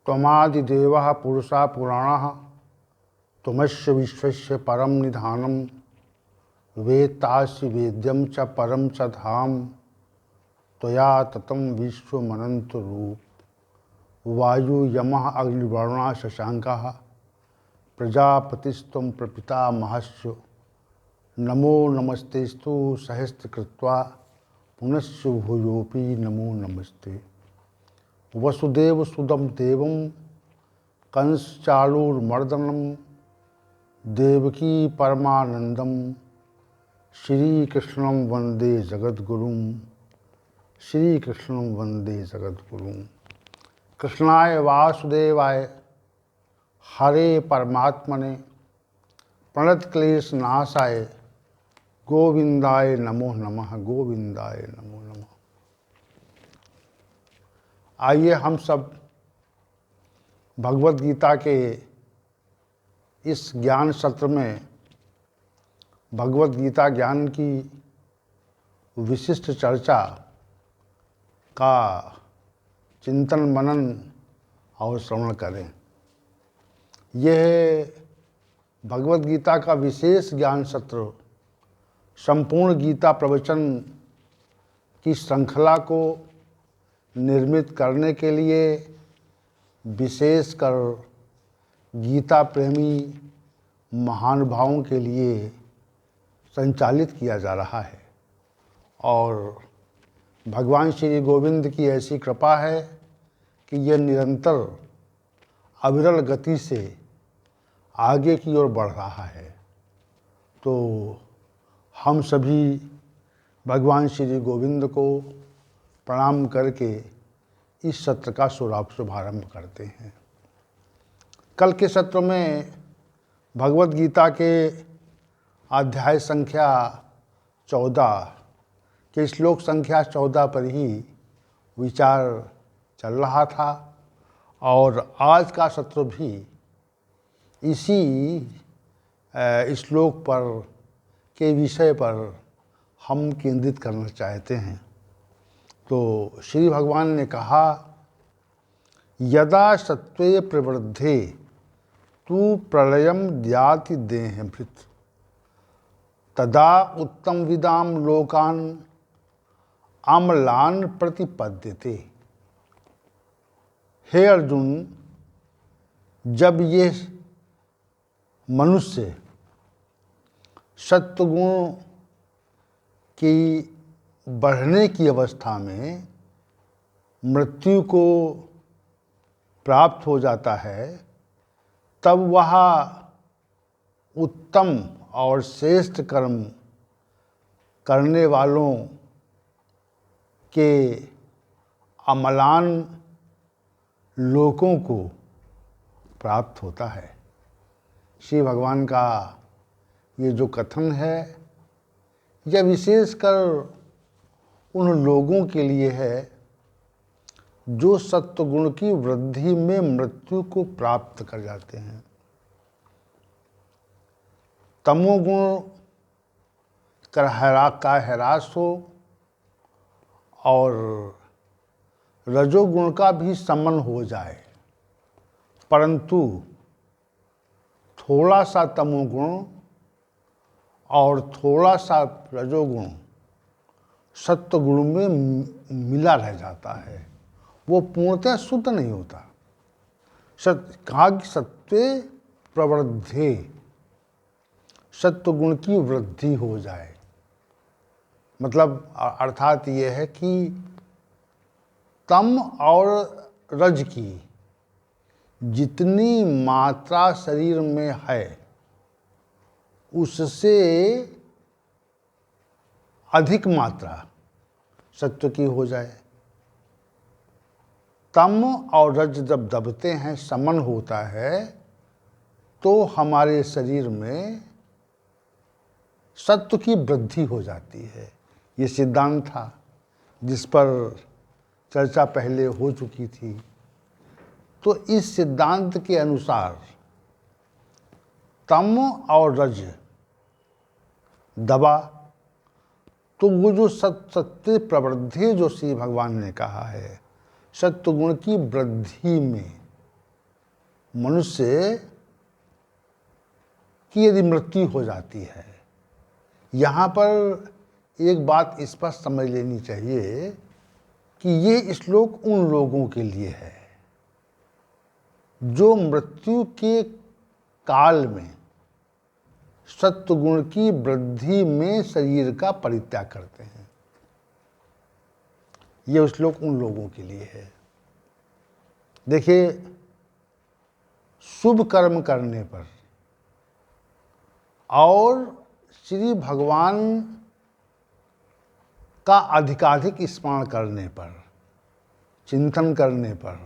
त्वमादिदेवः पुरुषः पुराणः त्वमस्य विश्वस्य परम निधानम वेत्तासि वेद्यम च परम च धाम त्वया ततं विश्वमनंत रूप वायु यमः अग्निवर्णः शशांकः प्रजापतिस्त्वं प्रपितामहस्य नमो नमस्तेस्तु सहस्रकृत्वा पुनश्च भूयोऽपि नमो नमस्ते। वसुदेव सुदं देवं कंसचाणूरमर्दनं देवकी परमानंदम श्रीकृष्णं वंदे जगद्गुरुं श्रीकृष्णं वंदे जगद्गुरुं। कृष्णाय वासुदेवाय हरे परमात्मने प्रणतक्लेशनाशाय गोविंदाय नमो नमः गोविंदाय नमो नमः। आइए हम सब भगवद गीता के इस ज्ञान सत्र में भगवद गीता ज्ञान की विशिष्ट चर्चा का चिंतन मनन और श्रवण करें। यह भगवद गीता का विशेष ज्ञान सत्र संपूर्ण गीता प्रवचन की श्रृंखला को निर्मित करने के लिए विशेषकर गीता प्रेमी महानुभावों के लिए संचालित किया जा रहा है और भगवान श्री गोविंद की ऐसी कृपा है कि यह निरंतर अविरल गति से आगे की ओर बढ़ रहा है। तो हम सभी भगवान श्री गोविंद को प्रणाम करके इस सत्र का शुभारंभ करते हैं। कल के सत्र में भगवद गीता के अध्याय संख्या 14 के श्लोक संख्या 14 पर ही विचार चल रहा था और आज का सत्र भी इसी श्लोक पर के विषय पर हम केंद्रित करना चाहते हैं। तो श्री भगवान ने कहा, यदा सत्वे प्रवृद्धे तू प्रलयम द्याति देहभृत् तदा उत्तम विदाम लोकान अम्लान प्रतिपद्यते। हे अर्जुन, जब ये मनुष्य सत्वगुण की बढ़ने की अवस्था में मृत्यु को प्राप्त हो जाता है, तब वह उत्तम और श्रेष्ठ कर्म करने वालों के अम्लान लोकों को प्राप्त होता है। श्री भगवान का ये जो कथन है यह विशेषकर उन लोगों के लिए है जो सत्वगुण की वृद्धि में मृत्यु को प्राप्त कर जाते हैं। तमोगुण का ह्रास हो और रजोगुण का भी शमन हो जाए, परंतु थोड़ा सा तमोगुण और थोड़ा सा रजोगुण सत्वगुण में मिला रह जाता है, वो पूर्णतः शुद्ध नहीं होता। कहा कि सत्वे प्रवृद्धे, सत्वगुण की वृद्धि हो जाए, मतलब अर्थात ये है कि तम और रज की जितनी मात्रा शरीर में है उससे अधिक मात्रा सत्व की हो जाए। तम और रज जब दबते हैं, समन होता है, तो हमारे शरीर में सत्व की वृद्धि हो जाती है। ये सिद्धांत था जिस पर चर्चा पहले हो चुकी थी। तो इस सिद्धांत के अनुसार तम और रज दबा तो वो जो सत्य प्रवृद्धि जो श्री भगवान ने कहा है, सत्वगुण की वृद्धि में मनुष्य की यदि मृत्यु हो जाती है, यहाँ पर एक बात स्पष्ट समझ लेनी चाहिए कि ये श्लोक उन लोगों के लिए है जो मृत्यु के काल में सत्वगुण की वृद्धि में शरीर का परित्याग करते हैं। ये श्लोक उन लोगों के लिए है। देखिए, शुभ कर्म करने पर और श्री भगवान का अधिकाधिक स्मरण करने पर, चिंतन करने पर,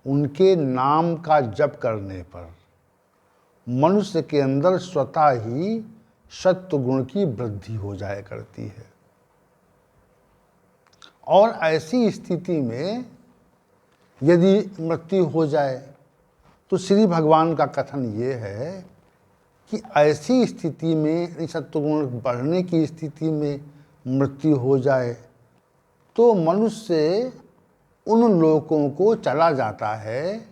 उनके नाम का जप करने पर मनुष्य के अंदर स्वतः ही सत्व गुण की वृद्धि हो जाया करती है। और ऐसी स्थिति में यदि मृत्यु हो जाए तो श्री भगवान का कथन ये है कि ऐसी स्थिति में, सत्वगुण बढ़ने की स्थिति में मृत्यु हो जाए तो मनुष्य उन लोकों को चला जाता है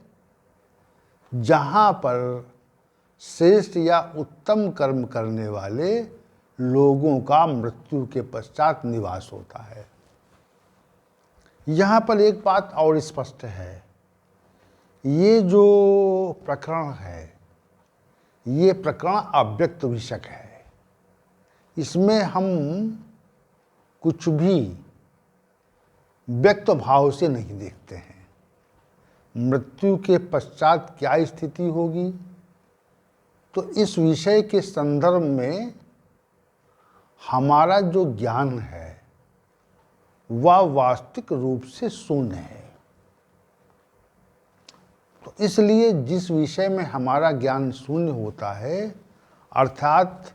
जहाँ पर श्रेष्ठ या उत्तम कर्म करने वाले लोगों का मृत्यु के पश्चात निवास होता है। यहाँ पर एक बात और स्पष्ट है, ये जो प्रकरण है, ये प्रकरण अव्यक्त विषयक है। इसमें हम कुछ भी व्यक्त भाव से नहीं देखते हैं। मृत्यु के पश्चात क्या स्थिति होगी, तो इस विषय के संदर्भ में हमारा जो ज्ञान है वह वास्तविक रूप से शून्य है। तो इसलिए जिस विषय में हमारा ज्ञान शून्य होता है, अर्थात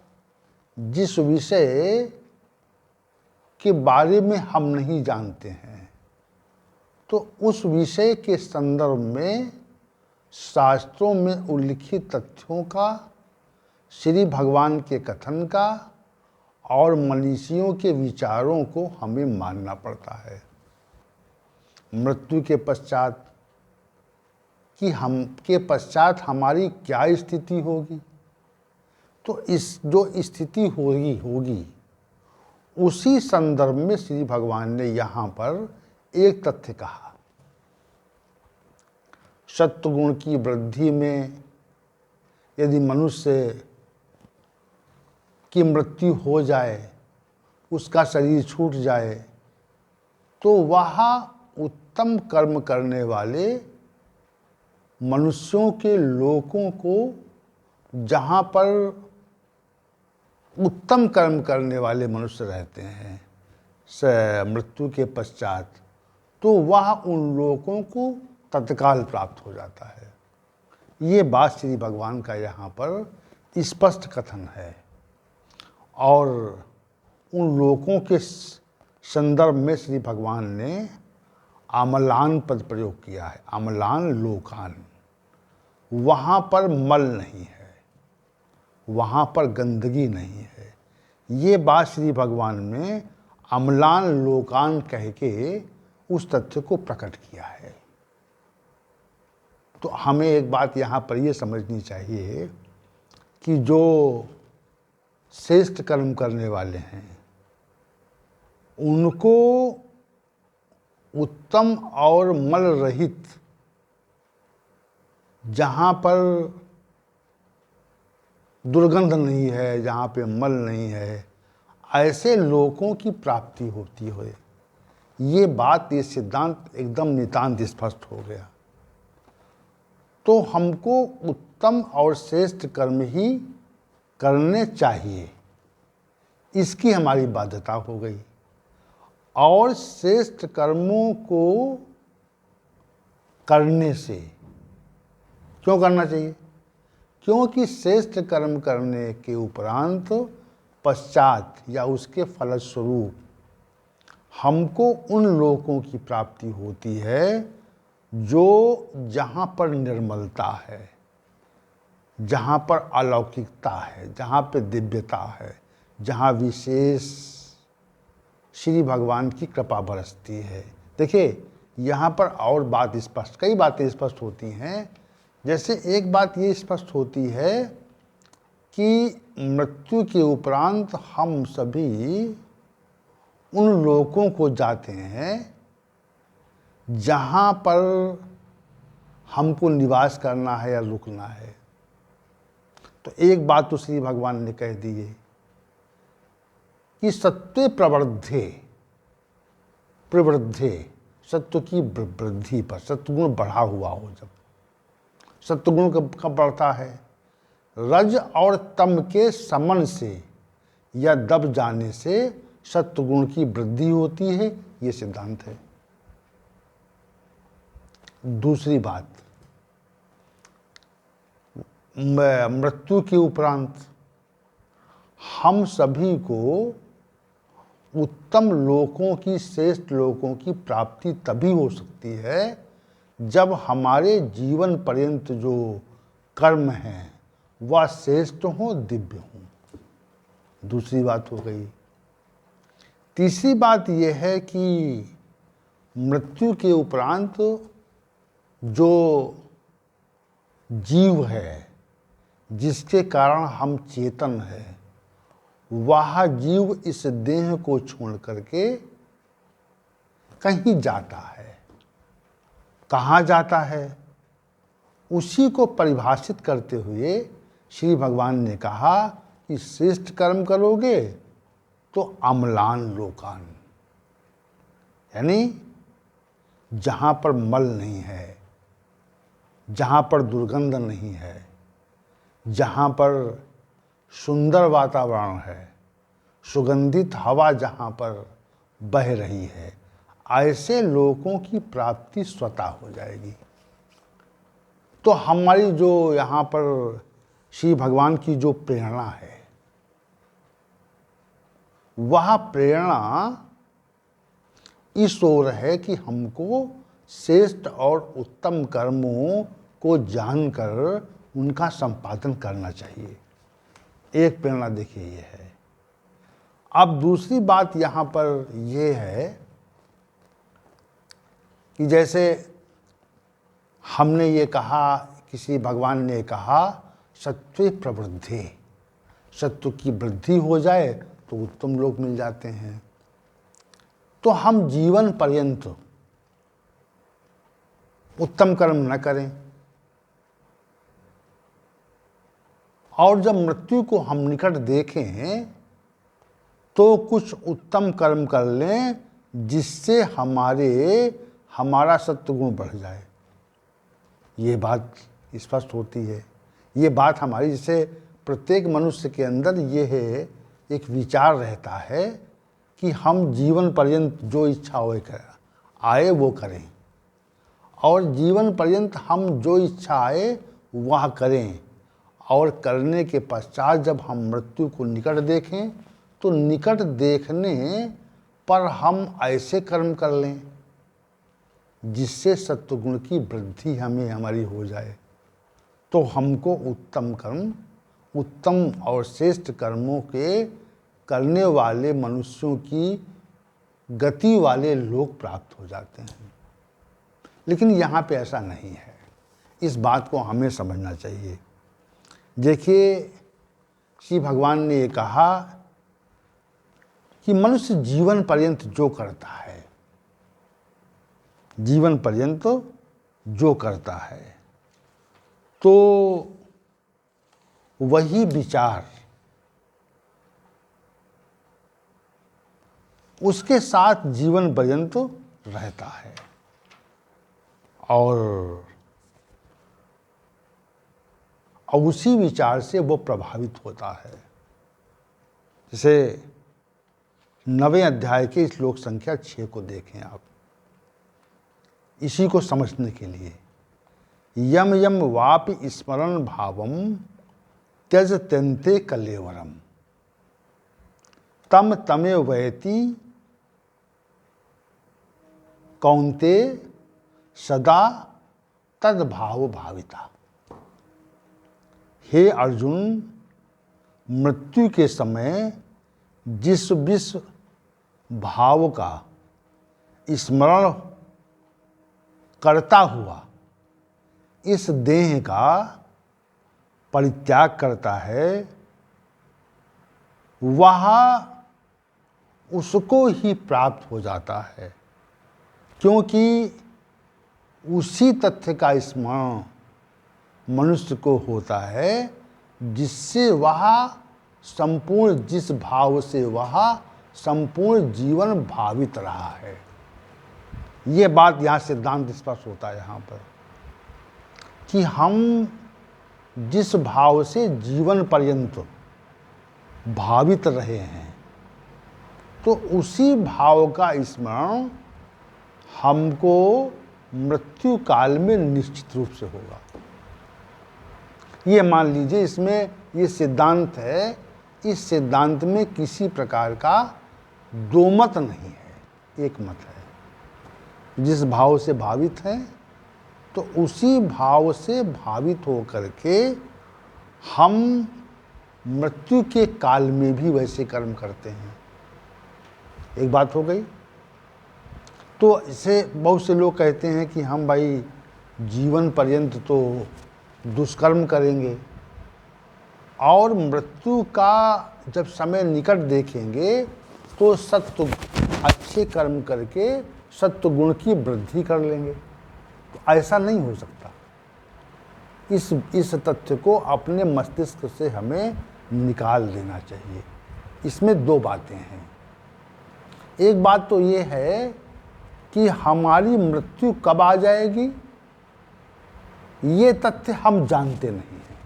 जिस विषय के बारे में हम नहीं जानते हैं, तो उस विषय के संदर्भ में शास्त्रों में उल्लिखित तथ्यों का, श्री भगवान के कथन का और मनीषियों के विचारों को हमें मानना पड़ता है। मृत्यु के पश्चात पश्चात हमारी क्या स्थिति होगी, तो इस जो स्थिति होगी उसी संदर्भ में श्री भगवान ने यहाँ पर एक तथ्य कहा। सत्वगुण की वृद्धि में यदि मनुष्य की मृत्यु हो जाए, उसका शरीर छूट जाए, तो वह उत्तम कर्म करने वाले मनुष्यों के लोकों को, जहाँ पर उत्तम कर्म करने वाले मनुष्य रहते हैं मृत्यु के पश्चात, तो वह उन लोगों को तत्काल प्राप्त हो जाता है। ये बात श्री भगवान का यहाँ पर स्पष्ट कथन है। और उन लोगों के संदर्भ में श्री भगवान ने आमलान पद प्रयोग किया है। आमलान लोकान, वहाँ पर मल नहीं है, वहाँ पर गंदगी नहीं है। ये बात श्री भगवान ने अम्लान लोकान कह के उस तथ्य को प्रकट किया है। तो हमें एक बात यहाँ पर ये समझनी चाहिए कि जो श्रेष्ठ कर्म करने वाले हैं उनको उत्तम और मल रहित, जहाँ पर दुर्गंध नहीं है, जहाँ पे मल नहीं है, ऐसे लोगों की प्राप्ति होती है। ये बात, ये सिद्धांत एकदम नितांत स्पष्ट हो गया। तो हमको उत्तम और श्रेष्ठ कर्म ही करने चाहिए, इसकी हमारी बाध्यता हो गई। और श्रेष्ठ कर्मों को करने से क्यों करना चाहिए? क्योंकि श्रेष्ठ कर्म करने के उपरांत पश्चात या उसके फलस्वरूप हमको उन लोगों की प्राप्ति होती है जो जहाँ पर निर्मलता है, जहाँ पर अलौकिकता है, जहाँ पे दिव्यता है, जहाँ विशेष श्री भगवान की कृपा बरसती है। देखिए, यहाँ पर और बात स्पष्ट, कई बातें स्पष्ट होती हैं। जैसे एक बात ये स्पष्ट होती है कि मृत्यु के उपरांत हम सभी उन लोकों को जाते हैं जहाँ पर हमको निवास करना है या रुकना है। तो एक बात तो श्री भगवान ने कह दी है कि सत्य प्रवृद्धे प्रवृद्धे, सत्य की वृद्धि पर, सत्वगुण बढ़ा हुआ हो, जब सत्वगुण कब बढ़ता है, रज और तम के समन से या दब जाने से सत्वगुण की वृद्धि होती है, ये सिद्धांत है। दूसरी बात, मृत्यु के उपरांत हम सभी को उत्तम लोकों की, श्रेष्ठ लोकों की प्राप्ति तभी हो सकती है जब हमारे जीवन पर्यंत जो कर्म हैं वह श्रेष्ठ हो, दिव्य हो। दूसरी बात हो गई। तीसरी बात यह है कि मृत्यु के उपरांत जो जीव है, जिसके कारण हम चेतन हैं, वह जीव इस देह को छोड़ करके कहीं जाता है। कहाँ जाता है, उसी को परिभाषित करते हुए श्री भगवान ने कहा कि श्रेष्ठ कर्म करोगे तो अम्लान लोकान, यानी जहाँ पर मल नहीं है, जहाँ पर दुर्गंध नहीं है, जहाँ पर सुंदर वातावरण है, सुगंधित हवा जहाँ पर बह रही है, ऐसे लोगों की प्राप्ति स्वतः हो जाएगी। तो हमारी जो यहाँ पर श्री भगवान की जो प्रेरणा है, वह प्रेरणा इस ओर है कि हमको श्रेष्ठ और उत्तम कर्मों को जानकर उनका संपादन करना चाहिए। एक प्रेरणा देखिए ये है। अब दूसरी बात यहाँ पर ये है कि जैसे हमने ये कहा, किसी भगवान ने कहा सत्व प्रवृद्धि, सत्व की वृद्धि हो जाए तो उत्तम लोक मिल जाते हैं। तो हम जीवन पर्यंत उत्तम कर्म न करें और जब मृत्यु को हम निकट देखें तो कुछ उत्तम कर्म कर लें जिससे हमारा सत्वगुण बढ़ जाए। ये बात स्पष्ट होती है। ये बात हमारी, जैसे प्रत्येक मनुष्य के अंदर ये है, एक विचार रहता है कि हम जीवन पर्यंत जो इच्छा हो आए वो करें, और जीवन पर्यंत हम जो इच्छा आए वह करें, और करने के पश्चात जब हम मृत्यु को निकट देखें तो निकट देखने पर हम ऐसे कर्म कर लें जिससे सत्वगुण की वृद्धि हमारी हो जाए। तो हमको उत्तम कर्म, उत्तम और श्रेष्ठ कर्मों के करने वाले मनुष्यों की गति वाले लोग प्राप्त हो जाते हैं। लेकिन यहाँ पे ऐसा नहीं है। इस बात को हमें समझना चाहिए। देखिए, श्री भगवान ने ये कहा कि मनुष्य जीवन पर्यंत जो करता है, जीवन पर्यंत जो करता है, तो वही विचार उसके साथ जीवन पर्यंत रहता है और उसी विचार से वो प्रभावित होता है। जैसे 9वें अध्याय के श्लोक संख्या 6 को देखें आप, इसी को समझने के लिए। यम यम वापि स्मरण भावम त्यज त्यन्ते कलेवरम तम तमे वयति कौन्ते सदा तद्भाव भाविता। हे अर्जुन, मृत्यु के समय जिस विश्व भाव का स्मरण करता हुआ इस देह का परित्याग करता है वह उसको ही प्राप्त हो जाता है, क्योंकि उसी तथ्य का स्मरण मनुष्य को होता है जिससे वह संपूर्ण, जिस भाव से वह संपूर्ण जीवन भावित रहा है। ये बात यहाँ सिद्धांत स्पष्ट होता है यहाँ पर कि हम जिस भाव से जीवन पर्यंत भावित रहे हैं, तो उसी भाव का स्मरण हमको मृत्यु काल में निश्चित रूप से होगा। ये मान लीजिए, इसमें ये सिद्धांत है, इस सिद्धांत में किसी प्रकार का दो मत नहीं है, एक मत है। जिस भाव से भावित है तो उसी भाव से भावित होकर के हम मृत्यु के काल में भी वैसे कर्म करते हैं। एक बात हो गई। तो इसे बहुत से लोग कहते हैं कि हम भाई जीवन पर्यंत तो दुष्कर्म करेंगे और मृत्यु का जब समय निकट देखेंगे तो सत्व, अच्छे कर्म करके सत्व गुण की वृद्धि कर लेंगे। तो ऐसा नहीं हो सकता। इस तथ्य को अपने मस्तिष्क से हमें निकाल देना चाहिए। इसमें दो बातें हैं। एक बात तो ये है कि हमारी मृत्यु कब आ जाएगी, ये तथ्य हम जानते नहीं हैं।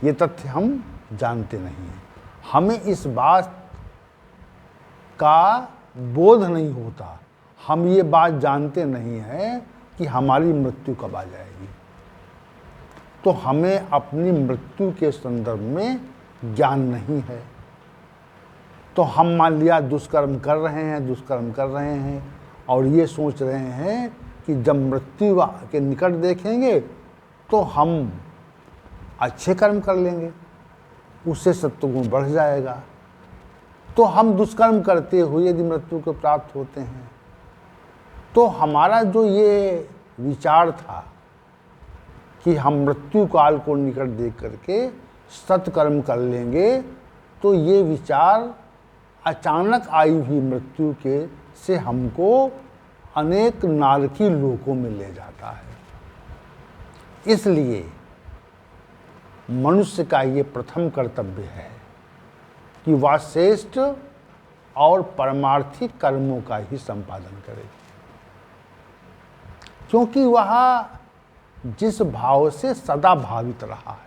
ये तथ्य हम जानते नहीं हैं। हमें इस बात का बोध नहीं होता, हम ये बात जानते नहीं हैं कि हमारी मृत्यु कब आ जाएगी। तो हमें अपनी मृत्यु के संदर्भ में ज्ञान नहीं है। तो हम मान लिया दुष्कर्म कर रहे हैं और ये सोच रहे हैं कि जब मृत्यु के निकट देखेंगे तो हम अच्छे कर्म कर लेंगे, उससे सत्वगुण बढ़ जाएगा। तो हम दुष्कर्म करते हुए यदि मृत्यु को प्राप्त होते हैं, तो हमारा जो ये विचार था कि हम मृत्यु काल को निकट देख करके सत्कर्म कर लेंगे, तो ये विचार अचानक आई हुई मृत्यु के से हमको अनेक नारकी लोकों में ले जाता है। इसलिए मनुष्य का ये प्रथम कर्तव्य है कि वह श्रेष्ठ और परमार्थिक कर्मों का ही संपादन करे, क्योंकि वह जिस भाव से सदा भावित रहा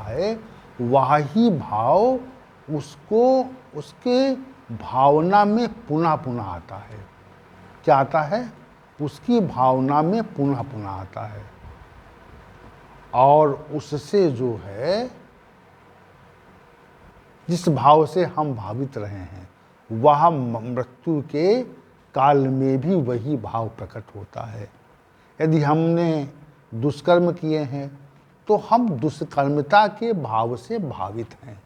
है, वह ही भाव उसको उसके भावना में पुनः पुनः आता है। क्या आता है? उसकी भावना में पुनः पुनः आता है और उससे जो है, जिस भाव से हम भावित रहे हैं, वह मृत्यु के काल में भी वही भाव प्रकट होता है। यदि हमने दुष्कर्म किए हैं तो हम दुष्कर्मिता के भाव से भावित हैं।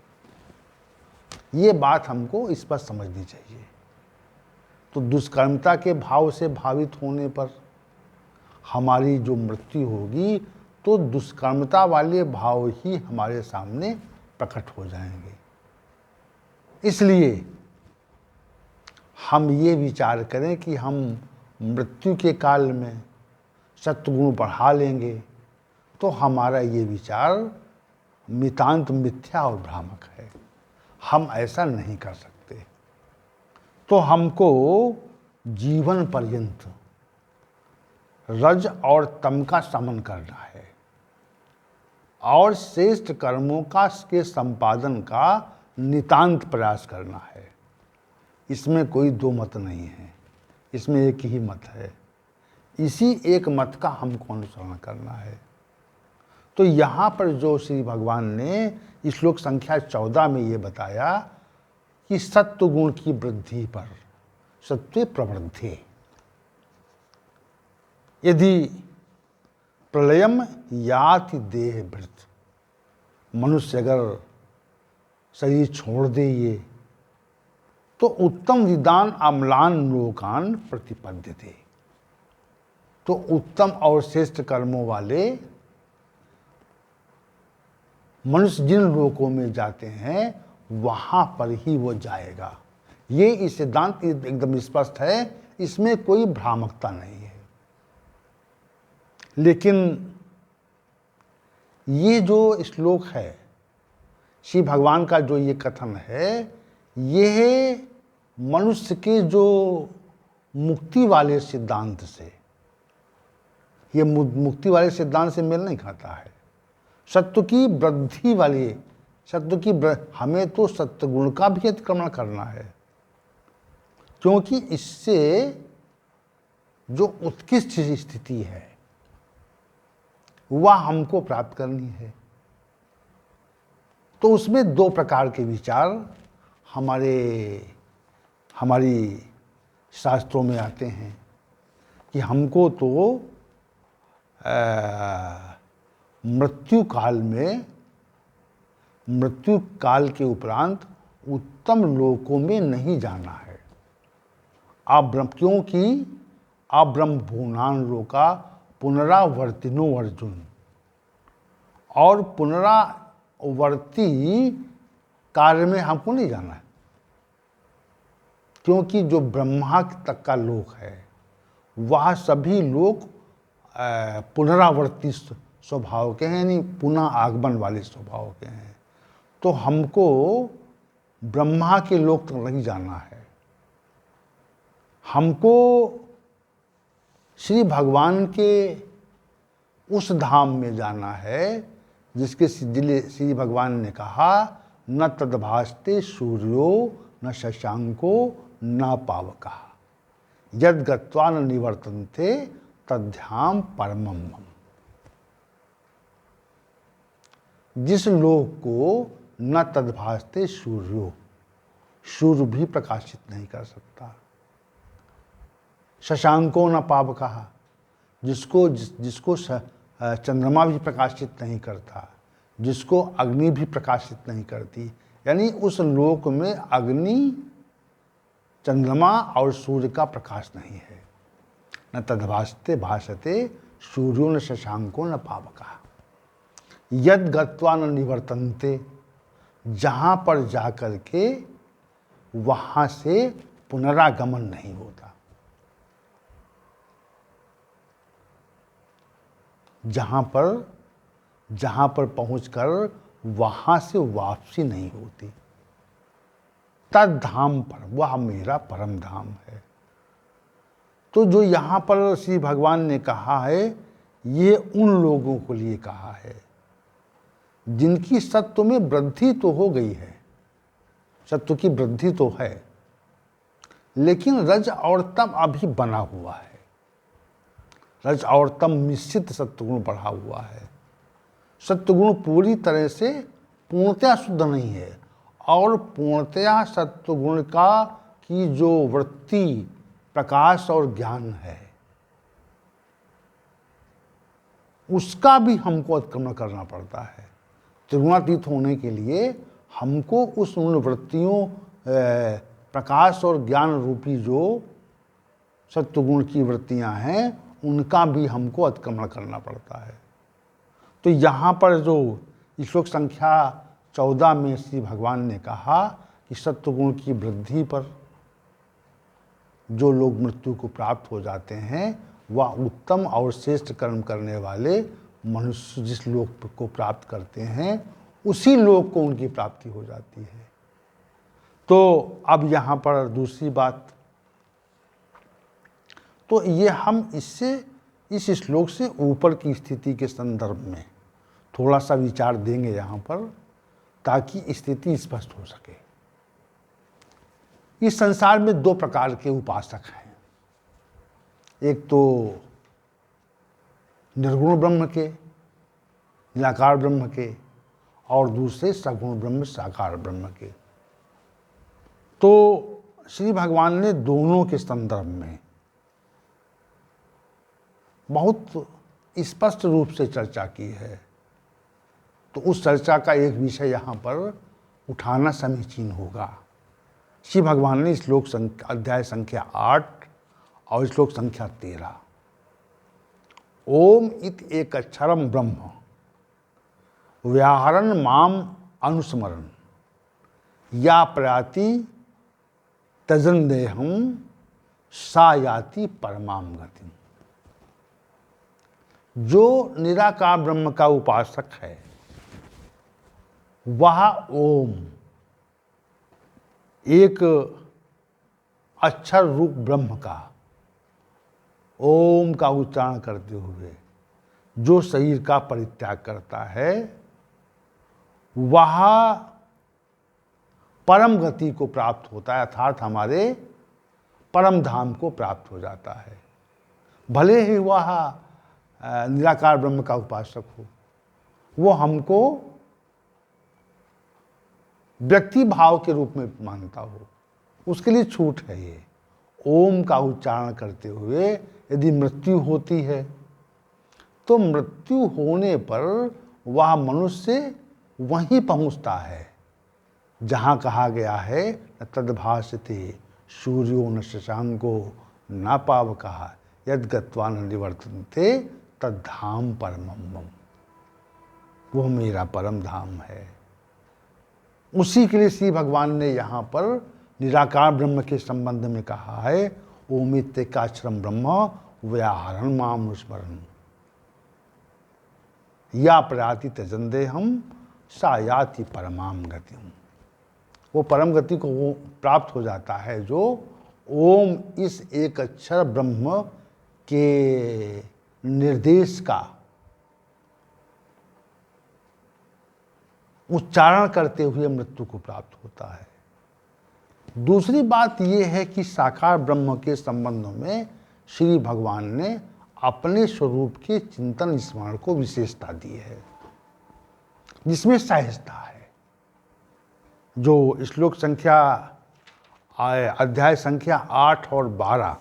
ये बात हमको इस पर समझनी चाहिए। तो दुष्कर्मिता के भाव से भावित होने पर हमारी जो मृत्यु होगी, तो दुष्कर्मिता वाले भाव ही हमारे सामने प्रकट हो जाएंगे। इसलिए हम ये विचार करें कि हम मृत्यु के काल में सत्वगुण बढ़ा लेंगे, तो हमारा ये विचार नितांत मिथ्या और भ्रामक है। हम ऐसा नहीं कर सकते। तो हमको जीवन पर्यंत रज और तम का समन करना है और श्रेष्ठ कर्मों के संपादन का नितांत प्रयास करना है। इसमें कोई दो मत नहीं है, इसमें एक ही मत है। इसी एक मत का हमको अनुसरण करना है। तो यहाँ पर जो श्री भगवान ने श्लोक संख्या 14 में ये बताया कि सत्व गुण की वृद्धि पर सत्वे प्रवृद्धि, यदि प्रलयम याति देह भृत, मनुष्य अगर शरीर छोड़ दे ये, तो उत्तम विदान अम्लान लोकान प्रतिपद्यते। तो उत्तम और श्रेष्ठ कर्मों वाले मनुष्य जिन लोकों में जाते हैं वहां पर ही वो जाएगा। ये इस सिद्धांत एकदम स्पष्ट है, इसमें कोई भ्रामकता नहीं है। लेकिन ये जो श्लोक है, श्री भगवान का जो ये कथन है, यह मनुष्य के जो मुक्ति वाले सिद्धांत से, ये मुक्ति वाले सिद्धांत से मेल नहीं खाता है। सत्व की वृद्धि वाली, हमें तो सत्व गुण का भी अतिक्रमण करना है, क्योंकि इससे जो उत्कृष्ट स्थिति है वह हमको प्राप्त करनी है। तो उसमें दो प्रकार के विचार हमारी शास्त्रों में आते हैं कि हमको तो मृत्यु काल के उपरांत उत्तम लोकों में नहीं जाना है। क्योंकि अब्रह्म भूनान लोका पुनरावर्तिनो अर्जुन, और पुनरावर्ती कार्य में हमको नहीं जाना है, क्योंकि जो ब्रह्मा तक का लोक है वह सभी लोग पुनरावर्ती स्वभाव के हैं, यानी पुनः आगमन वाले स्वभाव के हैं। तो हमको ब्रह्मा के लोक तक नहीं जाना है, हमको श्री भगवान के उस धाम में जाना है जिसके श्री भगवान ने कहा, न तद्भास्ते सूर्यो न शशांको न पावकः यद गत्वा न निवर्तन्ते तद्धाम परमम मम। जिस लोक को न तद्भास्ते सूर्यो, सूर्य भी प्रकाशित नहीं कर सकता, शशांको न पावकः, जिसको चंद्रमा भी प्रकाशित नहीं करता, जिसको अग्नि भी प्रकाशित नहीं करती, यानी उस लोक में अग्नि, चंद्रमा और सूर्य का प्रकाश नहीं है। न तद्भास्ते भासते सूर्यो न शशांको न पावकः यद गत्वा न निवर्तन्ते, जहाँ पर जाकर के वहाँ से पुनरागमन नहीं होता, जहाँ पर पहुंचकर वहाँ से वापसी नहीं होती, तद धाम पर, वह मेरा परम धाम है। तो जो यहाँ पर श्री भगवान ने कहा है, ये उन लोगों को लिए कहा है जिनकी सत्व में वृद्धि तो हो गई है, सत्व की वृद्धि तो है, लेकिन रज और तम अभी बना हुआ है। रज और तम मिश्रित सत्वगुण बढ़ा हुआ है। सत्वगुण पूरी तरह से पूर्णतया शुद्ध नहीं है, और पूर्णतया सत्वगुण की जो वृत्ति, प्रकाश और ज्ञान है, उसका भी हमको अतिक्रमण करना पड़ता है। त्रिगुणातीत होने के लिए हमको उन वृत्तियों, प्रकाश और ज्ञान रूपी जो सत्वगुण की वृत्तियां हैं, उनका भी हमको अतिक्रमण करना पड़ता है। तो यहाँ पर जो श्लोक संख्या 14 में श्री भगवान ने कहा कि सत्वगुण की वृद्धि पर जो लोग मृत्यु को प्राप्त हो जाते हैं, वह उत्तम और श्रेष्ठ कर्म करने वाले मनुष्य जिस लोक को प्राप्त करते हैं, उसी लोक को उनकी प्राप्ति हो जाती है। तो अब यहाँ पर दूसरी बात, तो ये हम इस श्लोक से ऊपर की स्थिति के संदर्भ में थोड़ा सा विचार देंगे यहाँ पर, ताकि स्थिति स्पष्ट हो सके। इस संसार में दो प्रकार के उपासक हैं, एक तो निर्गुण ब्रह्म के, निराकार ब्रह्म के, और दूसरे सगुण ब्रह्म, साकार ब्रह्म के। तो श्री भगवान ने दोनों के संदर्भ में बहुत स्पष्ट रूप से चर्चा की है। तो उस चर्चा का एक विषय यहाँ पर उठाना समीचीन होगा। श्री भगवान ने श्लोक अध्याय संख्या 8 और श्लोक संख्या 13 ओम इत एक अक्षरम ब्रह्म व्याहरण माम अनुस्मरण या प्रयाति तजन देहम सा याति परमाम गति। जो निराकार ब्रह्म का उपासक है वह ओम एक अक्षर रूप ब्रह्म का ओम का उच्चारण करते हुए जो शरीर का परित्याग करता है वह परम गति को प्राप्त होता है, अर्थात हमारे परम धाम को प्राप्त हो जाता है। भले ही वह निराकार ब्रह्म का उपासक हो, वो हमको व्यक्ति भाव के रूप में मानता हो, उसके लिए छूट है। ये ओम का उच्चारण करते हुए यदि मृत्यु होती है तो मृत्यु होने पर वह मनुष्य वहीं पहुंचता है जहां कहा गया है न तद्भासते सूर्यो न शशांको न पावकः यद गत्वा न निवर्तन्ते तद्धाम परमं मम। वो मेरा परम धाम है। उसी के लिए श्री भगवान ने यहाँ पर निराकार ब्रह्म के संबंध में कहा है ओमित्येकाक्षरम ब्रह्म व्याहरण माम स्मरण या प्रयाति त्यजन देहम सा याति परमाम गति। वो परम गति को वो प्राप्त हो जाता है जो ओम इस एक अक्षर ब्रह्म के निर्देश का उच्चारण करते हुए मृत्यु को प्राप्त होता है। दूसरी बात यह है कि साकार ब्रह्म के संबंध में श्री भगवान ने अपने स्वरूप के चिंतन स्मरण को विशेषता दी है, जिसमें सहजता है। जो श्लोक संख्या अध्याय संख्या 8 और 12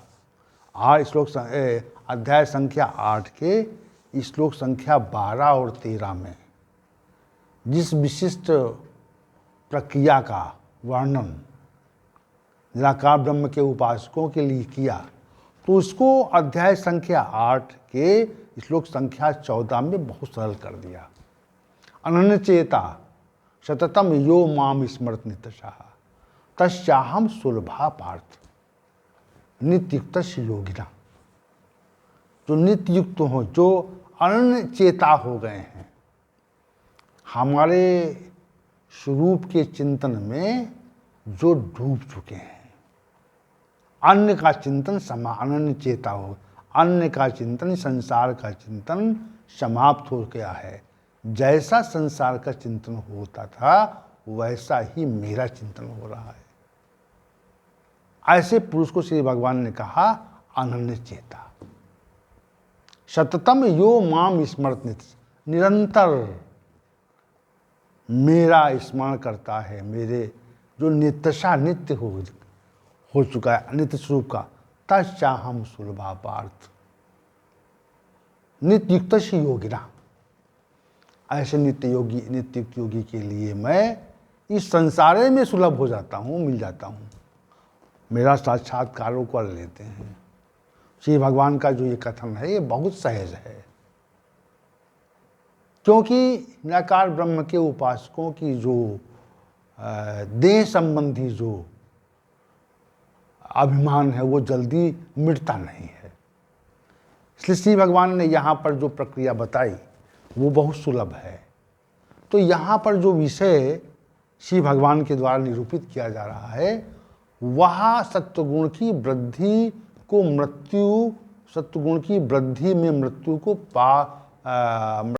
अध्याय संख्या 8 के श्लोक संख्या 12 और 13 में जिस विशिष्ट प्रक्रिया का वर्णन निराकार ब्रह्म के उपासकों के लिए किया, तो उसको अध्याय संख्या 8 के श्लोक संख्या 14 में बहुत सरल कर दिया। अनन्य चेता सततम यो माम स्मृत नित्यशः तस्याहम सुलभा पार्थ नित्युक्त योगिना। जो नित्य युक्त हो, जो अनन्य चेता हो गए हैं, हमारे स्वरूप के चिंतन में जो डूब चुके हैं, अन्य का चिंतन अनन्य चेता हो, अन्य का चिंतन संसार का चिंतन समाप्त हो गया है। जैसा संसार का चिंतन होता था वैसा ही मेरा चिंतन हो रहा है। ऐसे पुरुष को श्री भगवान ने कहा अनन्य चेता। सततम यो माम स्मृत निरंतर मेरा स्मरण करता है, मेरे जो नित्यशा नित्य हो चुका है नित्य स्वरूप का, तस्याहम सुलभा पार्थ नित्य युक्त योगिना। ऐसे नित्य युक्त योगी के लिए मैं इस संसार में सुलभ हो जाता हूँ, मिल जाता हूँ, मेरा साक्षात्कार कर लेते हैं। श्री भगवान का जो ये कथन है ये बहुत सहज है, क्योंकि निराकार ब्रह्म के उपासकों की जो देह संबंधी जो अभिमान है वो जल्दी मिटता नहीं है। इसलिए श्री भगवान ने यहाँ पर जो प्रक्रिया बताई वो बहुत सुलभ है। तो यहाँ पर जो विषय श्री भगवान के द्वारा निरूपित किया जा रहा है वह सत्वगुण की वृद्धि को सत्वगुण की वृद्धि में मृत्यु को